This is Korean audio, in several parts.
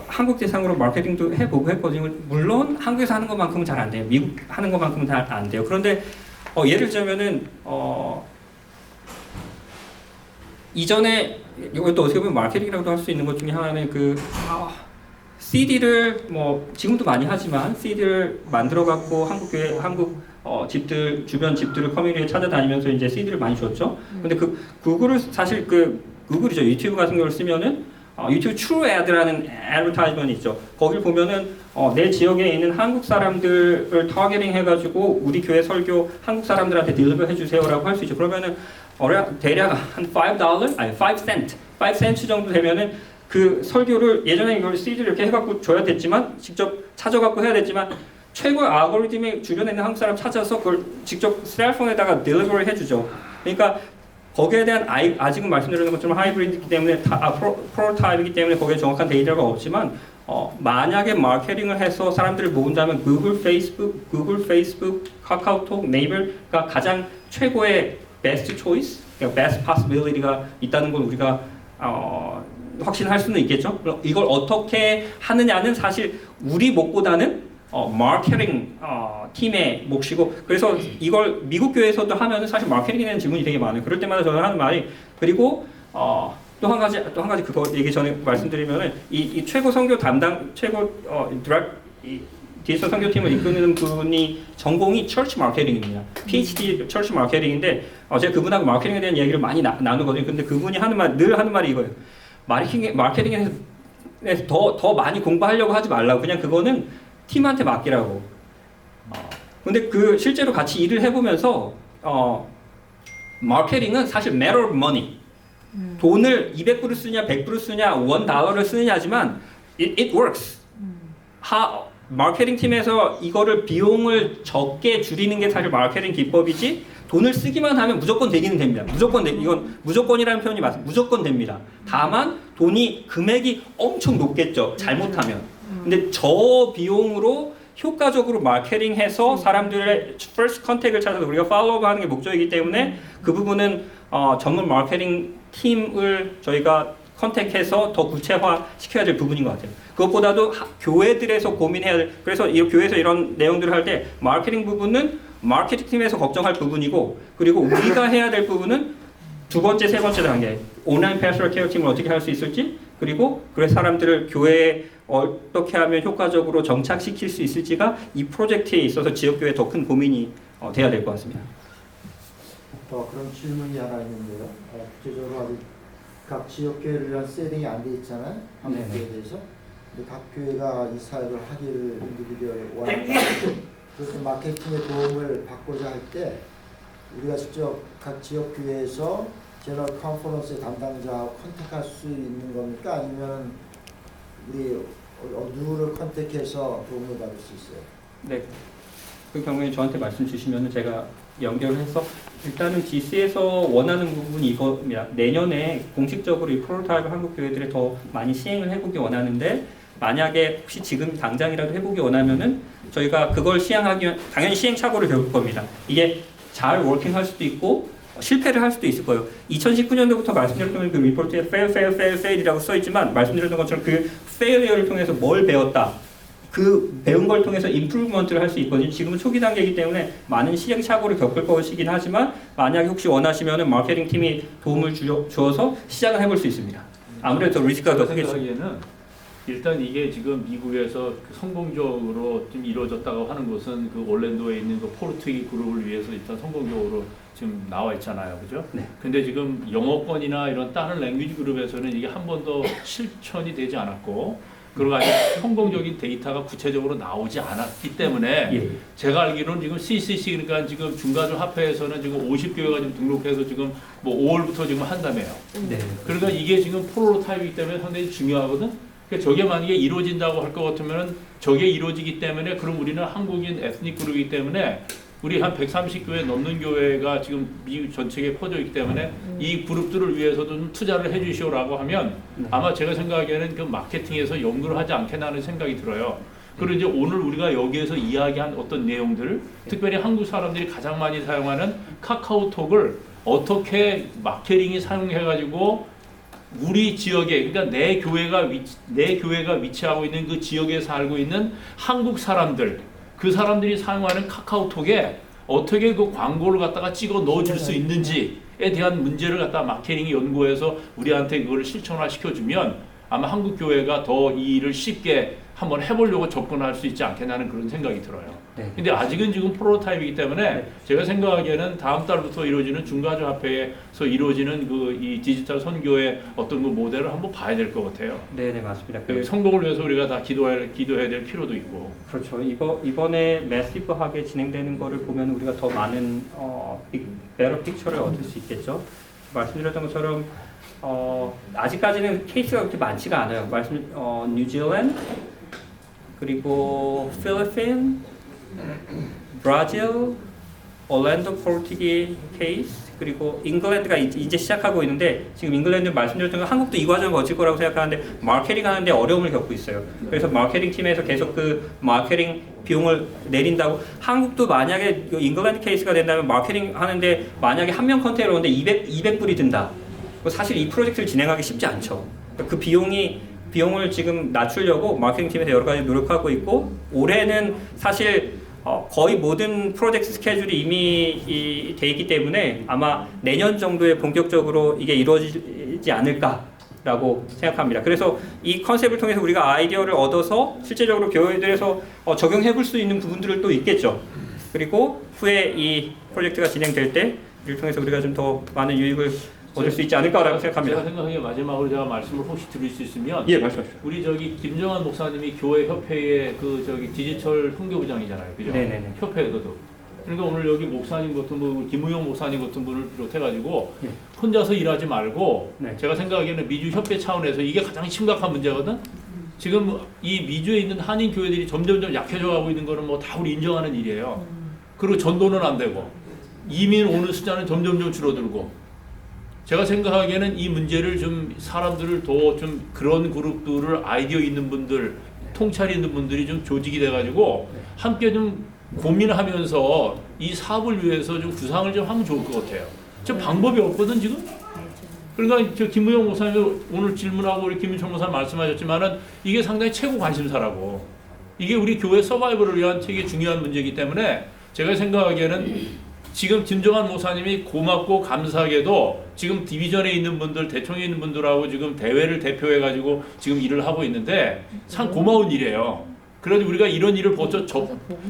한국 대상으로 마케팅도 해보고 했거든요. 물론 한국에서 하는 것만큼은 잘 안 돼요. 미국 하는 것만큼은 잘 안 돼요. 그런데 예를 들자면은 이전에 이것도 어떻게 보면 마케팅이라고도 할 수 있는 것 중에 하나는 CD를 뭐 지금도 많이 하지만 CD를 만들어 갖고 한국 교회 집들 주변 집들을 커뮤니티에 찾아다니면서 이제 CD를 많이 줬죠. 근데 구글을 사실 구글이죠. 유튜브 같은 걸 쓰면은 유튜브 트루 애드라는 애드버타이즈먼트 있죠. 거길 보면은 내 지역에 있는 한국 사람들을 타겟팅 해가지고 우리 교회 설교 한국 사람들한테 딜리버 해주세요라고 할 수 있죠. 그러면은 대략 한 $5 아니 5센트 정도 되면은 그 설교를 예전에 이걸 CD를 이렇게 해갖고 줘야 됐지만 직접 찾아갖고 해야 됐지만 최고의 알고리즘이 주변에 있는 한국 사람 찾아서 그걸 직접 셀폰에다가 딜리버를 해주죠. 그러니까 거기에 대한 아직은 말씀드리는 것처럼 하이브리드이기 때문에 프로타입이기 때문에 거기에 정확한 데이터가 없지만 만약에 마케팅을 해서 사람들을 모은다면 구글, 페이스북, 카카오톡, 네이버가 가장 최고의 베스트 초이스, 베스트 포시빌리티가 있다는 걸 우리가 확신할 수는 있겠죠. 이걸 어떻게 하느냐는 사실 우리 몫보다는 마케팅 팀의 몫이고, 그래서 이걸 미국 교회에서도 하면은 사실 마케팅에 대한 질문이 되게 많아요. 그럴 때마다 저는 하는 말이, 그리고 또 한 가지 그거 얘기 전에 말씀드리면은 이 최고 선교 담당 디지털 선교팀을 이끄는 분이 전공이 처치 마케팅입니다. PhD 처치 마케팅인데 제가 그분하고 마케팅에 대한 얘기를 많이 나누거든요. 근데 그분이 늘 하는 말이 이거예요. 마케팅에 대해서 더 많이 공부하려고 하지 말라고. 그냥 그거는 팀한테 맡기라고. 근데 실제로 같이 일을 해보면서 마케팅은 사실 matter of money. 돈을 200불을 쓰냐 100불을 쓰냐 $1를 쓰느냐지만 it works. 마케팅 팀에서 이거를 비용을 적게 줄이는 게 사실 마케팅 기법이지, 돈을 쓰기만 하면 무조건 되기는 됩니다. 이건 무조건이라는 표현이 맞습니다. 무조건 됩니다. 다만 금액이 엄청 높겠죠. 잘못하면. 근데 저 비용으로 효과적으로 마케팅해서 사람들의 first contact을 찾아서 우리가 팔로우하는 게 목적이기 때문에 그 부분은 전문 마케팅 팀을 저희가 컨택해서 더 구체화 시켜야 될 부분인 것 같아요. 그것보다도 교회들에서 고민해야 될, 그래서 이 교회에서 이런 내용들을 할 때 마케팅 부분은 마케팅 팀에서 걱정할 부분이고, 그리고 우리가 해야 될 부분은 두 번째, 세 번째 단계, 온라인 패스토럴 케어 팀을 어떻게 할 수 있을지, 그리고 사람들을 교회에 어떻게 하면 효과적으로 정착시킬 수 있을지가 이 프로젝트에 있어서 지역교회에 더 큰 고민이 돼야 될 것 같습니다. 그런 질문이 하나 있는데요. 구체적으로 아직 각 지역교회를 위한 세팅이 안 돼 있잖아요. 한국 교회에 대해서. 근데 각 교회가 이 사역을 하기를 인디비듀얼 원한다. 그래서 마케팅의 도움을 받고자 할 때 우리가 직접 각 지역교회에서 제너럴 컨퍼런스의 담당자하고 컨택할 수 있는 겁니까? 아니면 우리 누구를 컨택해서 도움을 받을 수 있어요? 네. 그 경우에 저한테 말씀 주시면 제가 연결해서, 일단은 GC에서 원하는 부분이 이겁니다. 내년에 공식적으로 이 프로토타입을 한국 교회들에 더 많이 시행을 해보기 원하는데, 만약에 혹시 지금 당장이라도 해보기 원하면은 저희가 그걸 시행하기 당연히 시행착오를 겪을 겁니다. 이게 잘 워킹할 수도 있고 실패를 할 수도 있을 거예요. 2019년도부터 말씀드렸던 그 리포트에 fail이라고 써있지만, 말씀드렸던 것처럼 그 failure를 통해서 뭘 배웠다, 그 배운 걸 통해서 임프루먼트를 할 수 있거든요. 지금은 초기 단계이기 때문에 많은 시행착오를 겪을 것이긴 하지만, 만약에 혹시 원하시면은 마케팅 팀이 도움을 주어서 시작을 해볼 수 있습니다. 아무래도 리스크가 더 크겠죠. 일단 이게 지금 미국에서 성공적으로 좀 이루어졌다고 하는 것은 그 올랜도에 있는 그 포르투기 그룹을 위해서 일단 성공적으로 지금 나와 있잖아요, 그죠? 네. 근데 지금 영어권이나 이런 다른 랭귀지 그룹에서는 이게 한 번도 실천이 되지 않았고, 그리고 아직 성공적인 데이터가 구체적으로 나오지 않았기 때문에 예. 제가 알기로는 지금 CCC, 그러니까 지금 중가주 합회에서는 지금 50교회가 지금 등록해서 지금 뭐 5월부터 지금 한다며요. 네. 그러니까 이게 지금 프로토타입이기 때문에 상당히 중요하거든. 그러니까 저게 만약에 이루어진다고 할 것 같으면, 저게 이루어지기 때문에 그럼 우리는 한국인 에스닉 그룹이기 때문에 우리 한 130교회 넘는 교회가 지금 미국 전체에 퍼져 있기 때문에 이 그룹들을 위해서도 좀 투자를 해주시오라고 하면 아마 제가 생각하기에는 그 마케팅에서 연구를 하지 않겠나 하는 생각이 들어요. 그리고 이제 오늘 우리가 여기에서 이야기한 어떤 내용들, 특별히 한국 사람들이 가장 많이 사용하는 카카오톡을 어떻게 마케팅이 사용해가지고 우리 지역에 그러니까 내 교회가 위치하고 있는 그 지역에 살고 있는 한국 사람들 그 사람들이 사용하는 카카오톡에 어떻게 그 광고를 갖다가 찍어 넣어줄 수 있는지에 대한 문제를 갖다 마케팅이 연구해서 우리한테 그걸 실천화 시켜주면 아마 한국 교회가 더 이 일을 쉽게 한번 해보려고 접근할 수 있지 않겠냐는 그런 생각이 들어요. 네. 근데 아직은 지금 프로토타입이기 때문에 제가 생각하기에는 다음 달부터 이루어지는 중가조합회에서 이루어지는 그 이 디지털 선교의 어떤 그 모델을 한번 봐야 될 것 같아요. 네네 맞습니다. 그 성공을 위해서 우리가 다 기도해야 될 필요도 있고. 그렇죠. 이번에 매시브하게 진행되는 거를 보면 우리가 더 많은 베러 픽처를 얻을 수 있겠죠. 말씀드렸던 것처럼 아직까지는 케이스가 그렇게 많지가 않아요. 뉴질랜드 그리고 필리핀, 브라질, 올랜도 포르투기 케이스 그리고 잉글랜드가 이제 시작하고 있는데 지금 잉글랜드 말씀드렸던 건 한국도 이 과정을 거칠 거라고 생각하는데 마케팅 하는데 어려움을 겪고 있어요. 그래서 마케팅 팀에서 계속 그 마케팅 비용을 내린다고 한국도 만약에 잉글랜드 케이스가 된다면 마케팅 하는데 만약에 한 명 컨테이너 오는데 200불이 든다. 사실 이 프로젝트를 진행하기 쉽지 않죠. 그 비용을 지금 낮추려고 마케팅 팀에서 여러 가지 노력하고 있고 올해는 사실 거의 모든 프로젝트 스케줄이 이미 돼 있기 때문에 아마 내년 정도에 본격적으로 이게 이루어지지 않을까라고 생각합니다. 그래서 이 컨셉을 통해서 우리가 아이디어를 얻어서 실제적으로 교회들에서 적용해 볼 수 있는 부분들을 또 있겠죠. 그리고 후에 이 프로젝트가 진행될 때 이를 통해서 우리가 좀 더 많은 유익을 얻을 수 있지 않을까라고 생각합니다. 제가 생각하기에 마지막으로 제가 말씀을 혹시 드릴 수 있으면 예, 말씀하십시오. 우리 김정환 목사님이 교회 협회의 디지털 선교부장이잖아요, 그죠? 네네네. 협회에서도. 그러니까 오늘 여기 목사님 같은 분, 김우영 목사님 같은 분을 비롯해가지고 예. 혼자서 일하지 말고 네. 제가 생각하기에는 미주 협회 차원에서 이게 가장 심각한 문제거든. 지금 이 미주에 있는 한인 교회들이 점점점 약해져 가고 있는 거는 뭐 다 우리 인정하는 일이에요. 그리고 전도는 안 되고 이민 오는 숫자는 점점점 줄어들고. 제가 생각하기에는 이 문제를 좀 사람들을 더 좀 그런 그룹들을 아이디어 있는 분들, 통찰 있는 분들이 좀 조직이 돼가지고 함께 좀 고민하면서 이 사업을 위해서 좀 구상을 좀 하면 좋을 것 같아요. 저 방법이 없거든 지금. 그러니까 저 김우영 목사님 오늘 질문하고 우리 김윤철 목사님 말씀하셨지만은 이게 상당히 최고 관심사라고. 이게 우리 교회 서바이벌을 위한 되게 중요한 문제이기 때문에 제가 생각하기에는. 지금 김정환 목사님이 고맙고 감사하게도 지금 디비전에 있는 분들, 대청에 있는 분들하고 지금 대회를 대표해가지고 지금 일을 하고 있는데 참 고마운 일이에요. 그래도 우리가 이런 일을 벌써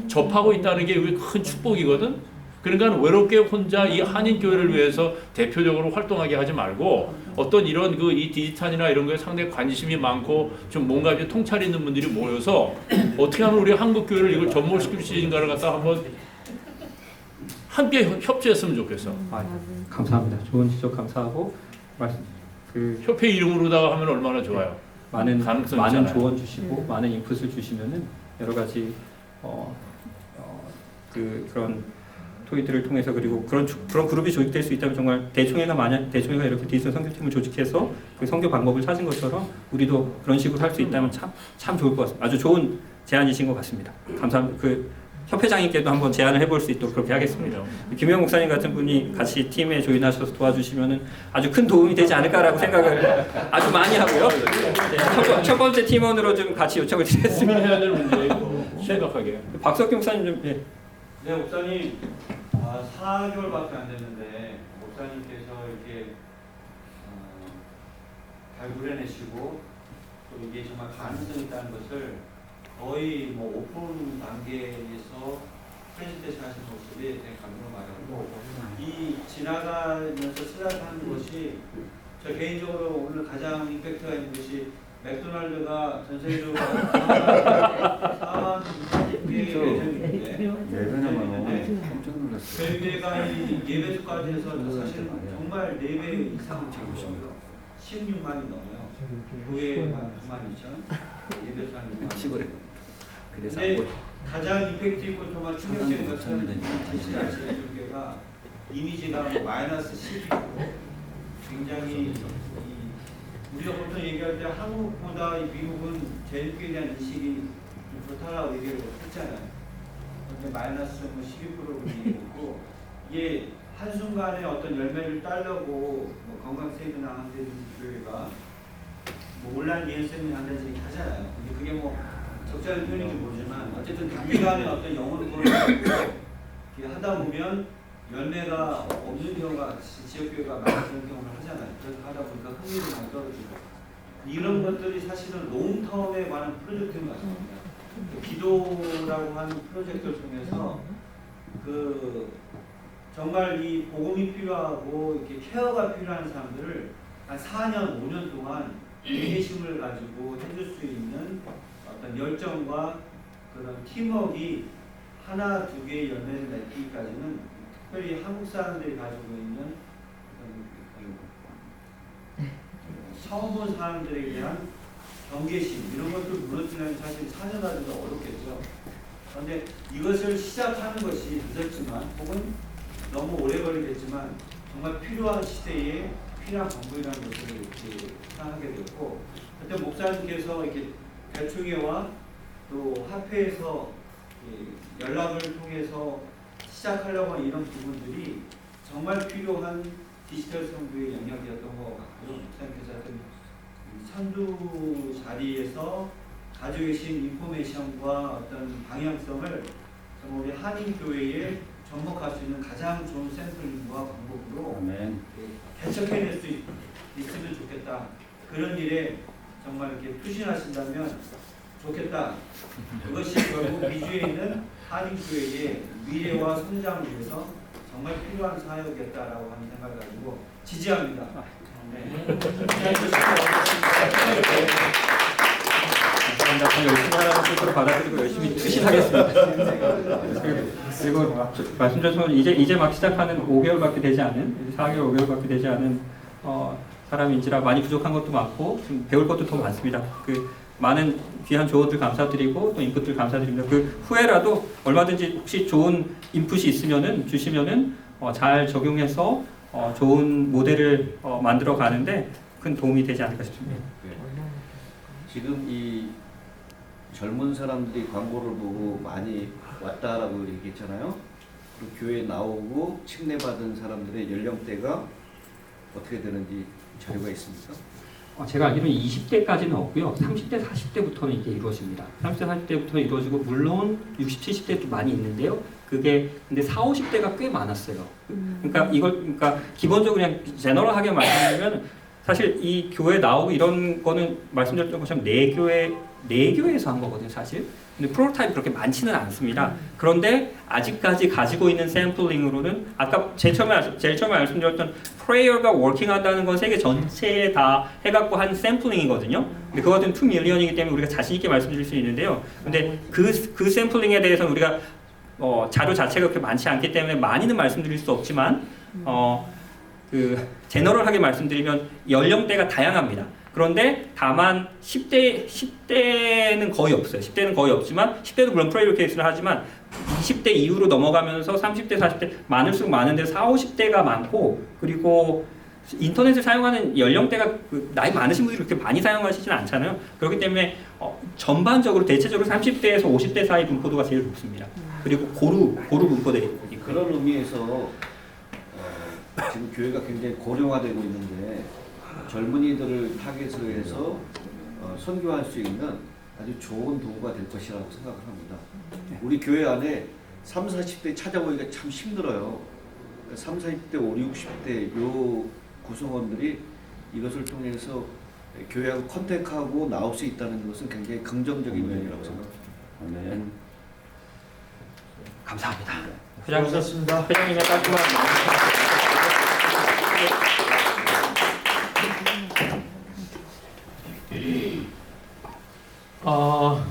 접하고 있다는 게 큰 축복이거든. 그러니까 외롭게 혼자 이 한인 교회를 위해서 대표적으로 활동하게 하지 말고 어떤 이런 이 디지털이나 이런 거에 상당히 관심이 많고 좀 뭔가 이제 통찰 있는 분들이 모여서 어떻게 하면 우리 한국 교회를 이걸 접목시킬 수 있는가를 갖다 한번 함께 협조했으면 좋겠어. 감사합니다. 좋은 지적 감사하고 협회 이름으로다가 하면 얼마나 좋아요. 많은 있잖아요. 조언 주시고 많은 인풋을 주시면은 여러 가지 그런 토의들을 통해서 그리고 그런 그룹이 조직될 수 있다면 정말 대총회가 이렇게 디지털 선교팀을 조직해서 그 선교 방법을 찾은 것처럼 우리도 그런 식으로 할 수 있다면 참 좋을 것 같습니다. 아주 좋은 제안이신 것 같습니다. 감사합니다. 협회장님께도 한번 제안을 해볼 수 있도록 그렇게 하겠습니다. 김영 목사님 같은 분이 같이 팀에 조인하셔서 도와주시면은 아주 큰 도움이 되지 않을까라고 생각을 아주 많이 하고요. 네, 첫 번째 팀원으로 좀 같이 요청을 드렸습니다. 해야 될 문제고 심각하게. 박석기 목사님 좀 예. 네, 목사님 4개월밖에 안 됐는데 목사님께서 이렇게 발굴해내시고 또 이게 정말 가능성이 있다는 것을 거의 오픈 단계에서 프레젠테이션 하신 모습이 되게 감동을 받았고 이 지나가면서 시작하는 것이 저 개인적으로 오늘 가장 임팩트가 있는 것이 맥도날드가 전 세계적으로 4만 개의 매장인데 깜짝 놀랐어요. 저희가 이 예배수까지 해서 사실 정말 4배 이상 채우고요. 16만이 넘어요. 교회만 92,000, 예배수 한 6만. 근데 가장 임팩트 있고 정말 충격적인 것은 교회가 이미지가 마이너스 10이고 굉장히 우리가 보통 얘기할 때 한국보다 미국은 제일교회에 대한 인식이 좋다라고 얘기를 했잖아요. 근데 마이너스 12%로 얘기했고 이게 한순간에 어떤 열매를 따려고 뭐 건강세이드나 한대교회가 뭐 온라인 예언 세미나 한다는 얘기 하잖아요. 근데 그게 뭐 적절한 표현인지 모르지만 어쨌든 단기간에 어떤 영혼을 이렇게 하다 보면 열매가 없는 경우가 지역교회가 많은 그런 경험을 하잖아요. 그래서 하다 보니까 흥미도 많이 떨어지고 이런 것들이 사실은 롱텀에 관한 프로젝트인 것 같습니다. 기도라고 하는 프로젝트를 통해서 그 정말 이 복음이 필요하고 이렇게 케어가 필요한 사람들을 한 4년, 5년 동안 인내심을 가지고 해줄 수 있는 어떤 열정과 그런 팀워크가 하나, 두 개의 열매를 맺기까지는 특별히 한국 사람들이 가지고 있는 처음 본 사람들에 대한 경계심 이런 것들 무너뜨리려면 사실 4년 가지고 어렵겠죠. 그런데 이것을 시작하는 것이 늦었지만 혹은 너무 오래 걸리겠지만 정말 필요한 시대에 필요한 방법이라는 것을 이렇게 생각하게 됐고 그때 목사님께서 이렇게 대충회와 또 합회에서 연락을 통해서 시작하려고 하는 이런 부분들이 정말 필요한 디지털 선교의 영역이었던 것 같고요. 목사님께서 하여튼 선두 자리에서 가지고 계신 인포메이션과 어떤 방향성을 정말 우리 한인교회에 접목할 수 있는 가장 좋은 샘플링과 방법으로 개척해낼 수 있으면 좋겠다. 그런 일에 정말 이렇게 투신하신다면 좋겠다. 그것이 결국 미주에 있는 한인교회의 미래와 성장을 위해서 정말 필요한 사역이었다라고 하는 생각을 가지고 지지합니다. 감사합니다. 더 열심히 하라는 뜻으로 받아들이고 열심히 투신하겠습니다. 그리고 말씀드린 이제 막 시작하는 5개월밖에 되지 않은 4개월, 5개월밖에 되지 않은 사람인지라 많이 부족한 것도 많고 좀 배울 것도 더 많습니다. 그 많은 귀한 조언들 감사드리고 또 인풋들 감사드립니다. 그 후에라도 얼마든지 혹시 좋은 인풋이 있으면은 주시면은 잘 적용해서 좋은 모델을 만들어 가는데 큰 도움이 되지 않을까 싶습니다. 지금 이 젊은 사람들이 광고를 보고 많이 왔다라고 얘기했잖아요. 그리고 교회에 나오고 침례받은 사람들의 연령대가 어떻게 되는지 자료가 있습니까? 제가 알기로는 20대까지는 없고요. 30대, 40대부터는 이게 이루어집니다. 30대, 40대부터는 이루어지고 물론 60, 70대도 많이 있는데요. 그게 근데 40, 50대가 꽤 많았어요. 그러니까 기본적으로 그냥 제너럴하게 말씀드리면 사실 이 교회 나오고 이런 거는 말씀드렸던 것처럼 네 교회에서 한 거거든요, 사실. 근데 프로토타입이 그렇게 많지는 않습니다. 그런데 아직까지 가지고 있는 샘플링으로는 아까 제일 처음에 말씀드렸던 프레이어가 워킹한다는 건 세계 전체에 다 해갖고 한 샘플링이거든요. 근데 그거 같은 2 밀리언이기 때문에 우리가 자신 있게 말씀드릴 수 있는데요. 근데 그 샘플링에 대해서는 우리가 자료 자체가 그렇게 많지 않기 때문에 많이는 말씀드릴 수 없지만 그 제너럴하게 말씀드리면 연령대가 다양합니다. 그런데 다만 10대는 거의 없어요. 10대는 거의 없지만 10대도 물론 프레이어 케이스를 하지만 20대 이후로 넘어가면서 30대, 40대 많을수록 많은데 40, 50대가 많고 그리고 인터넷을 사용하는 연령대가 나이 많으신 분들이 그렇게 많이 사용하시진 않잖아요. 그렇기 때문에 전반적으로 대체적으로 30대에서 50대 사이 분포도가 제일 높습니다. 그리고 고루 분포들이 있고요. 그런 의미에서 지금 교회가 굉장히 고령화되고 있는데 젊은이들을 타겟으로 해서 선교할 수 있는 아주 좋은 도구가 될 것이라고 생각을 합니다. 우리 교회 안에 30, 40대 찾아보기가 참 힘들어요. 30, 40대, 50, 60대 요 구성원들이 이것을 통해서 교회하고 컨택하고 나올 수 있다는 것은 굉장히 긍정적인 면이라고 생각합니다. 감사합니다. 수고하셨습니다. 회장님의 깔끔한 아